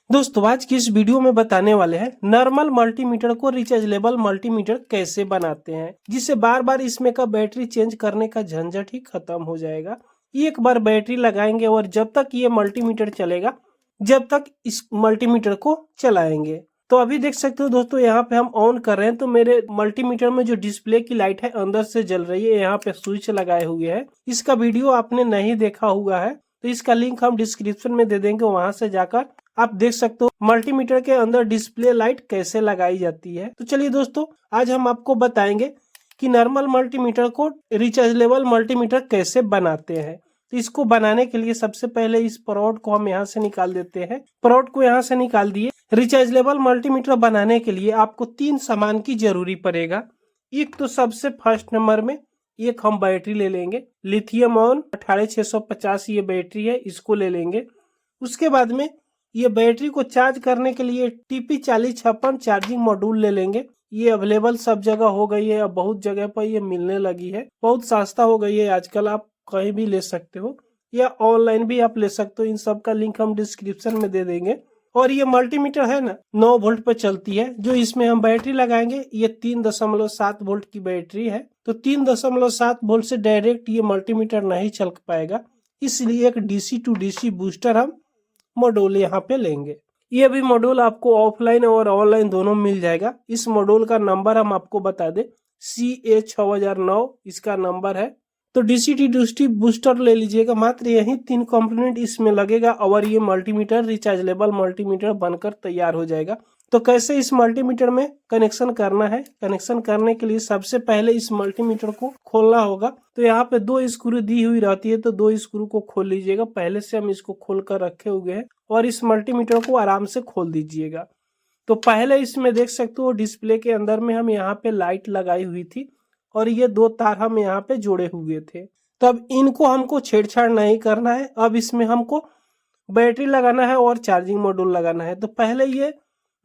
दोस्तों आज की इस वीडियो में बताने वाले हैं नॉर्मल मल्टीमीटर को रिचार्जेबल मल्टीमीटर कैसे बनाते हैं, जिससे बार बार इसमें का बैटरी चेंज करने का झंझट ही खत्म हो जाएगा। एक बार बैटरी लगाएंगे और जब तक ये मल्टीमीटर चलेगा जब तक इस मल्टीमीटर को चलाएंगे। तो अभी देख सकते हो दोस्तों, यहाँ पे हम ऑन कर रहे हैं तो मेरे मल्टीमीटर में जो डिस्प्ले की लाइट है अंदर से जल रही है। यहाँ पे स्विच लगाए हुए हैं। इसका वीडियो आपने नहीं देखा हुआ है तो इसका लिंक हम डिस्क्रिप्शन में दे देंगे, वहां से जाकर आप देख सकते हो मल्टीमीटर के अंदर डिस्प्ले लाइट कैसे लगाई जाती है। तो चलिए दोस्तों, आज हम आपको बताएंगे कि नॉर्मल मल्टीमीटर को रिचार्जेबल मल्टीमीटर कैसे बनाते हैं। तो इसको बनाने के लिए सबसे पहले इस प्रोड को हम यहाँ से निकाल देते हैं। प्रोड को यहाँ से निकाल दिए। रिचार्जेबल मल्टीमीटर बनाने के लिए आपको 3 सामान की जरूरी पड़ेगा। एक तो सबसे फर्स्ट नंबर में एक हम बैटरी ले लेंगे, लिथियम ऑन 18650 ये बैटरी है, इसको ले लेंगे। उसके बाद में ये बैटरी को चार्ज करने के लिए TP4056 चार्जिंग मॉड्यूल ले लेंगे। ये अवेलेबल सब जगह हो गई है, अब बहुत जगह पर ये मिलने लगी है, बहुत सस्ता हो गई है आजकल, आप कहीं भी ले सकते हो या ऑनलाइन भी आप ले सकते हो। इन सब का लिंक हम डिस्क्रिप्शन में दे देंगे। और ये मल्टीमीटर है ना 9 वोल्ट पर चलती है। जो इसमें हम बैटरी लगाएंगे ये 3.7 वोल्ट की बैटरी है, तो 3.7 वोल्ट से डायरेक्ट ये मल्टीमीटर नहीं चल पाएगा, इसलिए एक DC टू DC बूस्टर हम मॉड्यूल यहाँ पे लेंगे। ये भी मॉड्यूल आपको ऑफलाइन और ऑनलाइन दोनों मिल जाएगा। इस मॉड्यूल का नंबर हम आपको बता दें, CA6009 इसका नंबर है। तो DC बूस्टर ले लीजिएगा। मात्र यही 3 कंपोनेंट इसमें लगेगा और ये मल्टीमीटर रिचार्जेबल मल्टीमीटर बनकर तैयार हो जाएगा। तो कैसे इस मल्टीमीटर में कनेक्शन करना है? कनेक्शन करने के लिए सबसे पहले इस मल्टीमीटर को खोलना होगा। तो यहाँ पे 2 स्क्रू दी हुई रहती है, तो 2 स्क्रू को खोल लीजिएगा। पहले से हम इसको खोल कर रखे हुए हैं और इस मल्टीमीटर को आराम से खोल दीजिएगा। तो पहले इसमें देख सकते हो डिस्प्ले के अंदर में हम यहाँ पे लाइट लगाई हुई थी और ये 2 तार हम यहाँ पे जोड़े हुए थे। तो अब इनको हमको छेड़छाड़ नहीं करना है। अब इसमें हमको बैटरी लगाना है और चार्जिंग मॉड्यूल लगाना है। तो पहले ये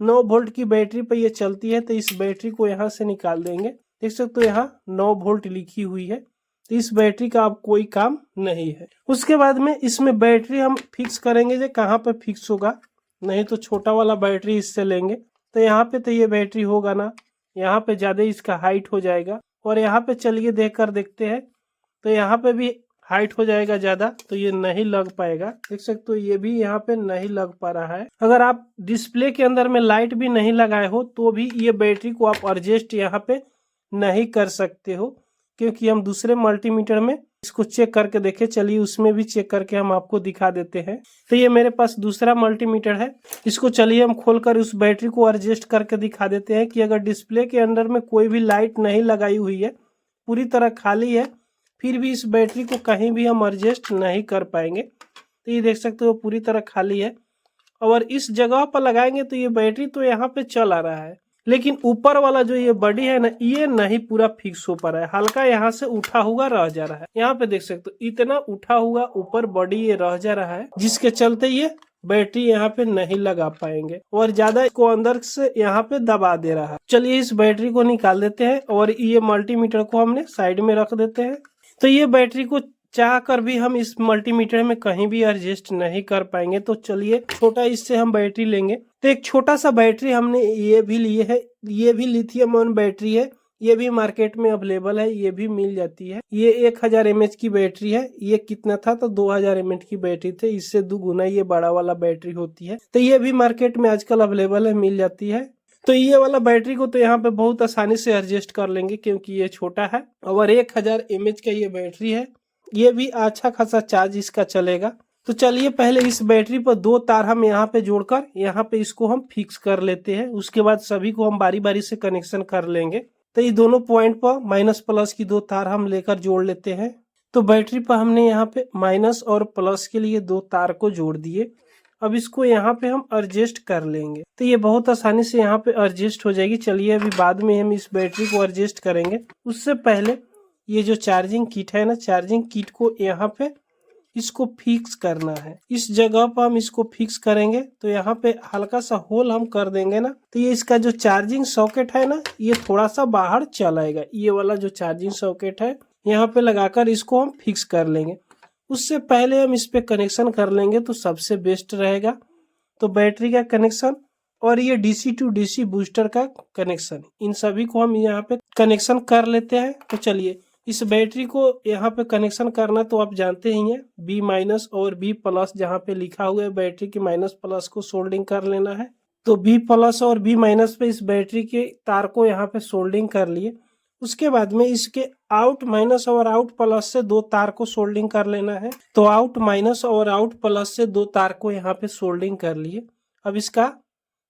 9 वोल्ट की बैटरी पे ये चलती है, तो इस बैटरी को यहाँ से निकाल देंगे। देख सकते हो यहाँ 9 वोल्ट लिखी हुई है, तो इस बैटरी का अब कोई काम नहीं है। उसके बाद में इसमें बैटरी हम फिक्स करेंगे, जो कहाँ पे फिक्स होगा, नहीं तो छोटा वाला बैटरी इससे लेंगे। तो यहाँ पे तो ये बैटरी होगा ना, यहाँ पे ज्यादा इसका हाइट हो जाएगा। और यहाँ पे चलिए देख कर देखते हैं, तो यहाँ पे भी हाइट हो जाएगा ज्यादा, तो ये नहीं लग पाएगा। देख सकते हो ये भी यहाँ पे नहीं लग पा रहा है। अगर आप डिस्प्ले के अंदर में लाइट भी नहीं लगाए हो तो भी ये बैटरी को आप एडजस्ट यहाँ पे नहीं कर सकते हो, क्योंकि हम दूसरे मल्टीमीटर में इसको चेक करके देखे। चलिए उसमें भी चेक करके हम आपको दिखा देते हैं। तो ये मेरे पास दूसरा मल्टीमीटर है, इसको चलिए हम खोलकर उस बैटरी को एडजस्ट करके दिखा देते हैं कि अगर डिस्प्ले के अंदर में कोई भी लाइट नहीं लगाई हुई है, पूरी तरह खाली है, फिर भी इस बैटरी को कहीं भी हम एडजस्ट नहीं कर पाएंगे। तो ये देख सकते हो पूरी तरह खाली है। और इस जगह पर लगाएंगे तो ये बैटरी तो यहाँ पे चल आ रहा है, लेकिन ऊपर वाला जो ये बॉडी है ना, ये नहीं पूरा फिक्स हो पा रहा है, हल्का यहाँ से उठा हुआ रह जा रहा है। यहाँ पे देख सकते हो इतना उठा हुआ ऊपर बॉडी ये रह जा रहा है, जिसके चलते ये बैटरी यहाँ पे नहीं लगा पाएंगे और ज्यादा इसको अंदर से यहाँ पे दबा दे रहा है। चलिए इस बैटरी को निकाल देते हैं और ये मल्टीमीटर को हमने साइड में रख देते हैं। तो ये बैटरी को चाह कर भी हम इस मल्टीमीटर में कहीं भी एडजस्ट नहीं कर पाएंगे। तो चलिए छोटा इससे हम बैटरी लेंगे। तो एक छोटा सा बैटरी हमने ये भी लिए है, ये भी लिथियम आयन बैटरी है, ये भी मार्केट में अवेलेबल है, ये भी मिल जाती है। ये 1000 mAh की बैटरी है। ये कितना था तो 2000 mAh की बैटरी थे, इससे 2 गुना ये बड़ा वाला बैटरी होती है। तो ये भी मार्केट में आजकल अवेलेबल है, मिल जाती है। तो ये वाला बैटरी को तो यहाँ पे बहुत आसानी से एडजस्ट कर लेंगे, क्योंकि ये छोटा है और 1000 mAh का ये बैटरी है। ये भी अच्छा खासा चार्ज इसका चलेगा। तो चलिए पहले इस बैटरी पर 2 तार हम यहाँ पे जोड़कर यहाँ पे इसको हम फिक्स कर लेते हैं। उसके बाद सभी को हम बारी बारी से कनेक्शन कर लेंगे। तो ये दोनों पॉइंट पर माइनस प्लस की 2 तार हम लेकर जोड़ लेते हैं। तो बैटरी पर हमने यहाँ पे माइनस और प्लस के लिए 2 तार को जोड़ दिए। अब इसको यहाँ पे हम एडजस्ट कर लेंगे, तो ये बहुत आसानी से यहाँ पे एडजस्ट हो जाएगी। चलिए अभी बाद में हम इस बैटरी को एडजस्ट करेंगे। उससे पहले ये जो चार्जिंग किट है ना, चार्जिंग किट को यहाँ पे इसको फिक्स करना है। इस जगह पर हम इसको फिक्स करेंगे तो यहाँ पे हल्का सा होल हम कर देंगे ना, तो ये इसका जो चार्जिंग सॉकेट है ना, ये थोड़ा सा बाहर चलाएगा। ये वाला जो चार्जिंग सॉकेट है यहाँ पे लगाकर इसको हम फिक्स कर लेंगे। उससे पहले हम इस पे कनेक्शन कर लेंगे तो सबसे बेस्ट रहेगा। तो बैटरी का कनेक्शन और ये डीसी टू डीसी बूस्टर का कनेक्शन, इन सभी को हम यहाँ पे कनेक्शन कर लेते हैं। तो चलिए इस बैटरी को यहाँ पे कनेक्शन करना तो आप जानते ही हैं, बी माइनस और बी प्लस जहाँ पे लिखा हुआ है बैटरी के माइनस प्लस को सोल्डिंग कर लेना है। तो बी प्लस और बी माइनस पे इस बैटरी के तार को यहाँ पे सोल्डिंग कर लिए। उसके बाद में इसके आउट माइनस और आउट प्लस से दो तार को सोल्डिंग कर लेना है। तो आउट माइनस और आउट प्लस से दो तार को यहाँ पे सोल्डिंग कर लिए। अब इसका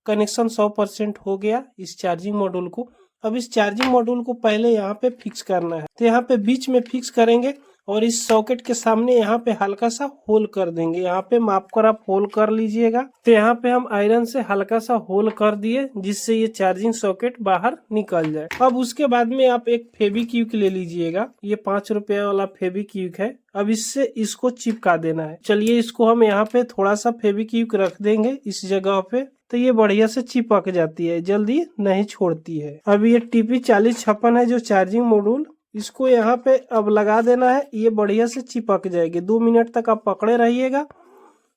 कनेक्शन 100% हो गया इस चार्जिंग मॉड्यूल को। अब इस चार्जिंग मॉड्यूल को पहले यहाँ पे फिक्स करना है। तो यहाँ पे बीच में फिक्स करेंगे और इस सॉकेट के सामने यहाँ पे हल्का सा होल कर देंगे। यहाँ पे माप कर आप होल कर लीजिएगा। तो यहाँ पे हम आयरन से हल्का सा होल कर दिए जिससे ये चार्जिंग सॉकेट बाहर निकल जाए। अब उसके बाद में आप एक फेविक्विक ले लीजिएगा, ये 5 रुपए वाला फेविक्विक है। अब इससे इसको चिपका देना है। चलिए इसको हम यहाँ पे थोड़ा सा फेविक्विक रख देंगे इस जगह पे, तो ये बढ़िया से चिपक जाती है, जल्दी नहीं छोड़ती है। अब ये टीपी 4056 है जो चार्जिंग मॉड्यूल, इसको यहाँ पे अब लगा देना है। ये बढ़िया से चिपक जाएगी। 2 मिनट तक आप पकड़े रहिएगा।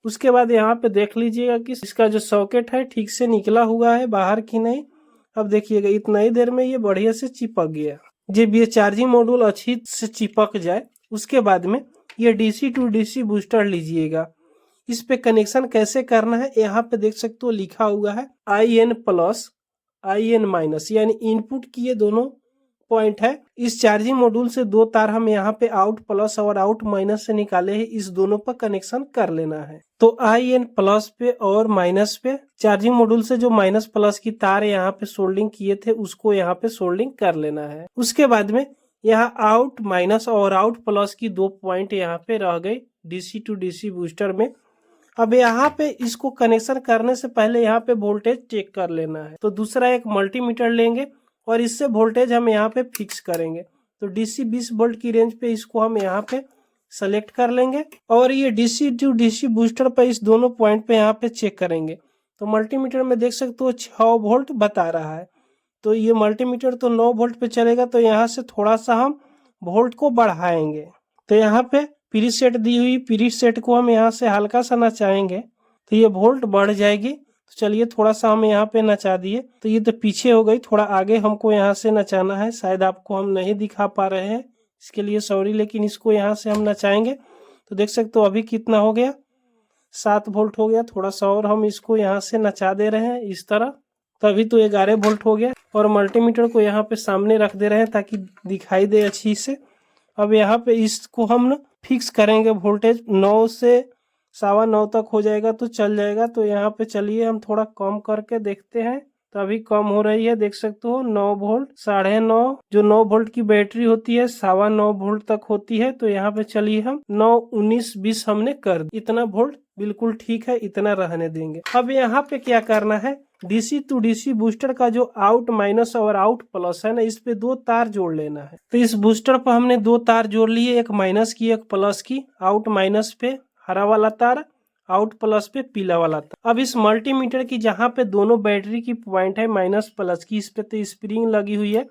उसके बाद यहाँ पे देख लीजिएगा कि इसका जो सॉकेट है ठीक से निकला हुआ है बाहर की नहीं। अब देखिएगा इतना ही देर में ये बढ़िया से चिपक गया। जब ये चार्जिंग मॉड्यूल अच्छी से चिपक जाए उसके बाद में ये डीसी टू डीसी बूस्टर लीजिएगा। इस पे कनेक्शन कैसे करना है यहाँ पे देख सकते हो लिखा हुआ है IN प्लस IN माइनस, यानी इनपुट की ये दोनों पॉइंट है। इस चार्जिंग मॉड्यूल से दो तार हम यहाँ पे आउट प्लस और आउट माइनस से निकाले हैं, इस दोनों पर कनेक्शन कर लेना है। तो IN प्लस पे और माइनस पे चार्जिंग मॉड्यूल से जो माइनस प्लस की तार यहाँ पे सोल्डिंग किए थे उसको यहाँ पे सोल्डिंग कर लेना है। उसके बाद में यहाँ आउट माइनस और आउट प्लस की दो पॉइंट यहाँ पे रह गई डीसी टू डीसी बूस्टर में। अब यहाँ पे इसको कनेक्शन करने से पहले यहाँ पे वोल्टेज चेक कर लेना है। तो दूसरा एक मल्टीमीटर लेंगे और इससे वोल्टेज हम यहाँ पे फिक्स करेंगे। तो डीसी 20 वोल्ट की रेंज पे इसको हम यहाँ पे सेलेक्ट कर लेंगे और ये डीसी टू डीसी बूस्टर पे इस दोनों पॉइंट पे यहाँ पे चेक करेंगे। तो मल्टीमीटर में देख सकते हो 6 वोल्ट बता रहा है। तो ये मल्टीमीटर तो 9 वोल्ट पे चलेगा, तो यहाँ से थोड़ा सा हम वोल्ट को बढ़ाएंगे। तो यहाँ पे प्रीसेट दी हुई प्रीसेट को हम यहाँ से हल्का सा नचाएंगे तो ये वोल्ट बढ़ जाएगी। तो चलिए थोड़ा सा हम यहाँ पे नचा दिए, तो ये तो पीछे हो गई, थोड़ा आगे हमको यहाँ से नचाना है। शायद आपको हम नहीं दिखा पा रहे हैं, इसके लिए सॉरी, लेकिन इसको यहाँ से हम नचाएंगे तो देख सकते हो अभी कितना हो गया, 7 वोल्ट हो गया। थोड़ा सा और हम इसको यहाँ से नचा दे रहे हैं इस तरह, तभी तो 11 वोल्ट हो गया। और मल्टीमीटर को यहाँ पे सामने रख दे रहे हैं ताकि दिखाई दे अच्छी से। अब यहाँ पे इसको हम फिक्स करेंगे वोल्टेज 9 से 9:15 तक हो जाएगा तो चल जाएगा। तो यहाँ पे चलिए हम थोड़ा कम करके देखते हैं। तो अभी कम हो रही है, देख सकते हो 9 वोल्ट, 9:30। जो 9 वोल्ट की बैटरी होती है 9:15 वोल्ट तक होती है। तो यहाँ पे चलिए हम 9, 19, 20 हमने कर दी। इतना वोल्ट बिल्कुल ठीक है, इतना रहने देंगे। अब यहाँ पे क्या करना है, डीसी टू डीसी बूस्टर का जो आउट माइनस और आउट प्लस है ना, इस पे दो तार जोड़ लेना है। तो इस बूस्टर पर हमने दो तार जोड़ लिए, एक माइनस की एक प्लस की। आउट माइनस पे हरा वाला तार, आउट प्लस पे पीला वाला तार। अब इस मल्टीमीटर की जहाँ पे दोनों बैटरी की पॉइंट है माइनस प्लस की, इस पे तो स्प्रिंग लगी हुई है,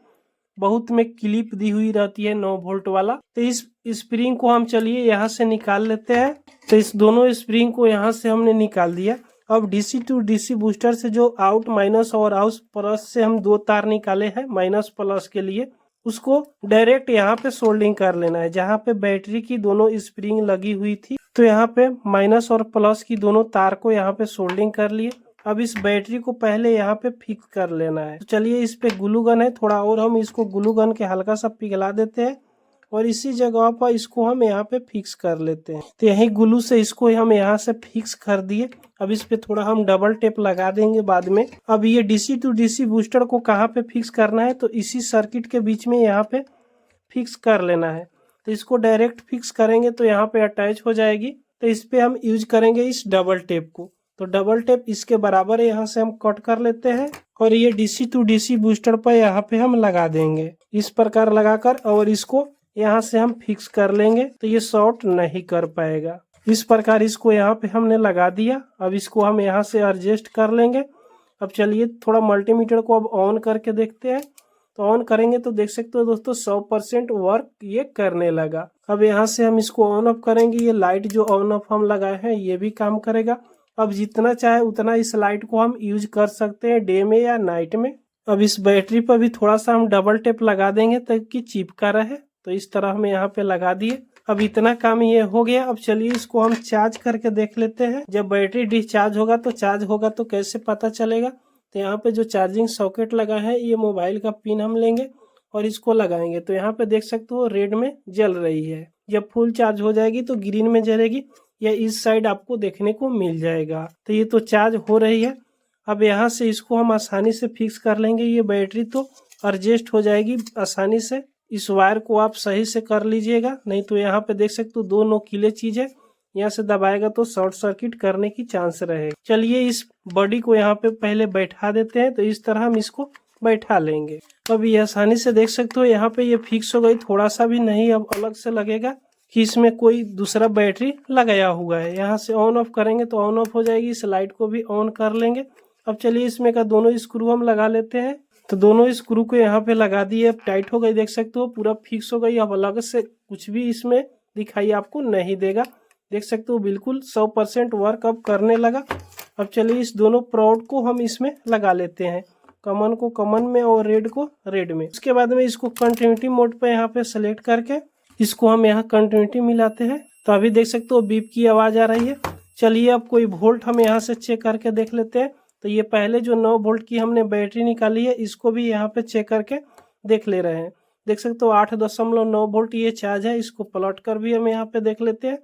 बहुत में क्लिप दी हुई रहती है 9 वोल्ट वाला। तो इस स्प्रिंग को हम चलिए यहाँ से निकाल लेते हैं। तो इस दोनों स्प्रिंग को यहाँ से हमने निकाल दिया। अब डीसी टू डीसी बूस्टर से जो आउट माइनस और आउट प्लस से हम दो तार निकाले हैं माइनस प्लस के लिए, उसको डायरेक्ट यहाँ पे सोल्डिंग कर लेना है जहाँ पे बैटरी की दोनों स्प्रिंग लगी हुई थी। तो यहाँ पे माइनस और प्लस की दोनों तार को यहाँ पे सोल्डिंग कर लिए। अब इस बैटरी को पहले यहाँ पे फिक्स कर लेना है। तो चलिए इस पे ग्लू गन है, थोड़ा और हम इसको ग्लू गन के हल्का सा पिघला देते हैं और इसी जगह पर इसको हम यहाँ पे फिक्स कर लेते हैं। तो यही ग्लू से इसको हम यहाँ से फिक्स कर दिए। अब इस पे थोड़ा हम डबल टेप लगा देंगे बाद में। अब ये डीसी टू डीसी बूस्टर को कहाँ पे फिक्स करना है, तो इसी सर्किट के बीच में यहाँ पे फिक्स कर लेना है। तो इसको डायरेक्ट फिक्स करेंगे तो यहाँ पे अटैच हो जाएगी। तो इस पे हम यूज करेंगे इस डबल टेप को। तो डबल टेप इसके बराबर है, यहाँ से हम कट कर लेते हैं और ये डीसी टू डीसी बूस्टर पर यहाँ पे हम लगा देंगे इस प्रकार लगाकर, और इसको यहाँ से हम फिक्स कर लेंगे तो ये शॉर्ट नहीं कर पाएगा। इस प्रकार इसको यहाँ पे हमने लगा दिया। अब इसको हम यहाँ से एडजस्ट कर लेंगे। अब चलिए थोड़ा मल्टीमीटर को अब ऑन करके देखते हैं। तो ऑन करेंगे तो देख सकते हो दोस्तों 100% वर्क ये करने लगा। अब यहाँ से हम इसको ऑन ऑफ करेंगे। ये लाइट जो ऑन ऑफ हम लगाए हैं ये भी काम करेगा अब जितना चाहे उतना इस लाइट को हम यूज कर सकते हैं डे में या नाइट में। अब इस बैटरी पर भी थोड़ा सा हम डबल टेप लगा देंगे ताकि चिपका रहे। तो इस तरह हम यहाँ पे लगा दिए। अब इतना काम ये हो गया। अब चलिए इसको हम चार्ज करके देख लेते हैं। जब बैटरी डिस्चार्ज होगा तो चार्ज होगा तो कैसे पता चलेगा। तो यहाँ पे जो चार्जिंग सॉकेट लगा है ये मोबाइल का पिन हम लेंगे और इसको लगाएंगे। तो यहाँ पे देख सकते हो रेड में जल रही है। जब फुल चार्ज हो जाएगी तो ग्रीन में जलेगी या इस साइड आपको देखने को मिल जाएगा। तो ये तो चार्ज हो रही है। अब यहाँ से इसको हम आसानी से फिक्स कर लेंगे। ये बैटरी तो एडजस्ट हो जाएगी आसानी से। इस वायर को आप सही से कर लीजिएगा, नहीं तो यहाँ पे देख सकते हो 2 नोकीले चीज है, यहाँ से दबाएगा तो शॉर्ट सर्किट करने की चांस रहेगा। चलिए इस बॉडी को यहाँ पे पहले बैठा देते हैं। तो इस तरह हम इसको बैठा लेंगे। अब ये आसानी से देख सकते हो यहाँ पे ये फिक्स हो गई, थोड़ा सा भी नहीं अब अलग से लगेगा कि इसमें कोई दूसरा बैटरी लगाया हुआ है। यहाँ से ऑन ऑफ करेंगे तो ऑन ऑफ हो जाएगी। इस लाइट को भी ऑन कर लेंगे। अब चलिए इसमें का दोनों स्क्रू हम लगा लेते हैं। तो दोनों स्क्रू को यहाँ पे लगा दिए। अब टाइट हो गई, देख सकते हो पूरा फिक्स हो गई। अब अलग से कुछ भी इसमें दिखाई आपको नहीं देगा। देख सकते हो बिल्कुल 100% वर्क अब करने लगा। अब चलिए इस दोनों प्रोड को हम इसमें लगा लेते हैं, कॉमन को कॉमन में और रेड को रेड में। उसके बाद में इसको कंटिन्यूटी मोड पे यहाँ पे सेलेक्ट करके इसको हम यहाँ कंटिन्यूटी मिलाते हैं। तो अभी देख सकते हो बीप की आवाज आ रही है। चलिए अब कोई वोल्ट हम यहाँ से चेक करके देख लेते हैं। तो ये पहले जो 9 वोल्ट की हमने बैटरी निकाली है इसको भी यहाँ पे चेक करके देख ले रहे हैं। देख सकते हो 8.9 वोल्ट ये चार्ज है। इसको प्लॉट कर भी हम यहाँ पे देख लेते हैं।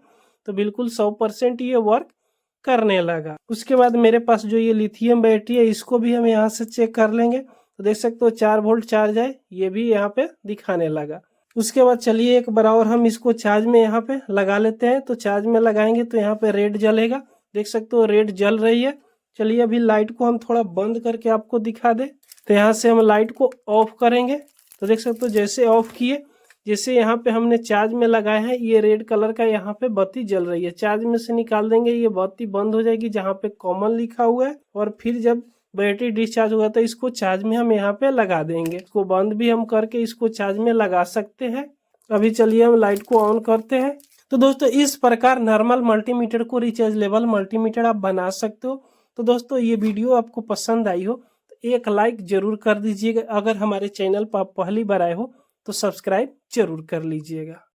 तो बिल्कुल 100% ये वर्क करने लगा। उसके बाद मेरे पास जो ये लिथियम बैटरी है इसको भी हम यहाँ से चेक कर लेंगे। तो देख सकते हो 4 वोल्ट चार्ज है, ये भी यहाँ पे दिखाने लगा। उसके बाद चलिए एक बार और हम इसको चार्ज में यहाँ पे लगा लेते हैं। तो चार्ज में लगाएंगे तो यहाँ पे रेड जलेगा, देख सकते हो रेड जल रही है। चलिए अभी लाइट को हम थोड़ा बंद करके आपको दिखा दे। तो यहाँ से हम लाइट को ऑफ करेंगे। तो देख सकते हो जैसे ऑफ किए, जैसे यहाँ पे हमने चार्ज में लगाया है ये रेड कलर का यहाँ पे बत्ती जल रही है। चार्ज में से निकाल देंगे ये बत्ती बंद हो जाएगी जहाँ पे कॉमन लिखा हुआ है। और फिर जब बैटरी डिस्चार्ज होगा तो इसको चार्ज में हम यहाँ पे लगा देंगे। इसको बंद भी हम करके इसको चार्ज में लगा सकते हैं। अभी चलिए हम लाइट को ऑन करते हैं। तो दोस्तों इस प्रकार नॉर्मल मल्टीमीटर को रिचार्जेबल मल्टीमीटर आप बना सकते हो। तो दोस्तों ये वीडियो आपको पसंद आई हो तो एक लाइक जरूर कर दीजिएगा। अगर हमारे चैनल पर आप पहली बार आए हो तो सब्सक्राइब जरूर कर लीजिएगा।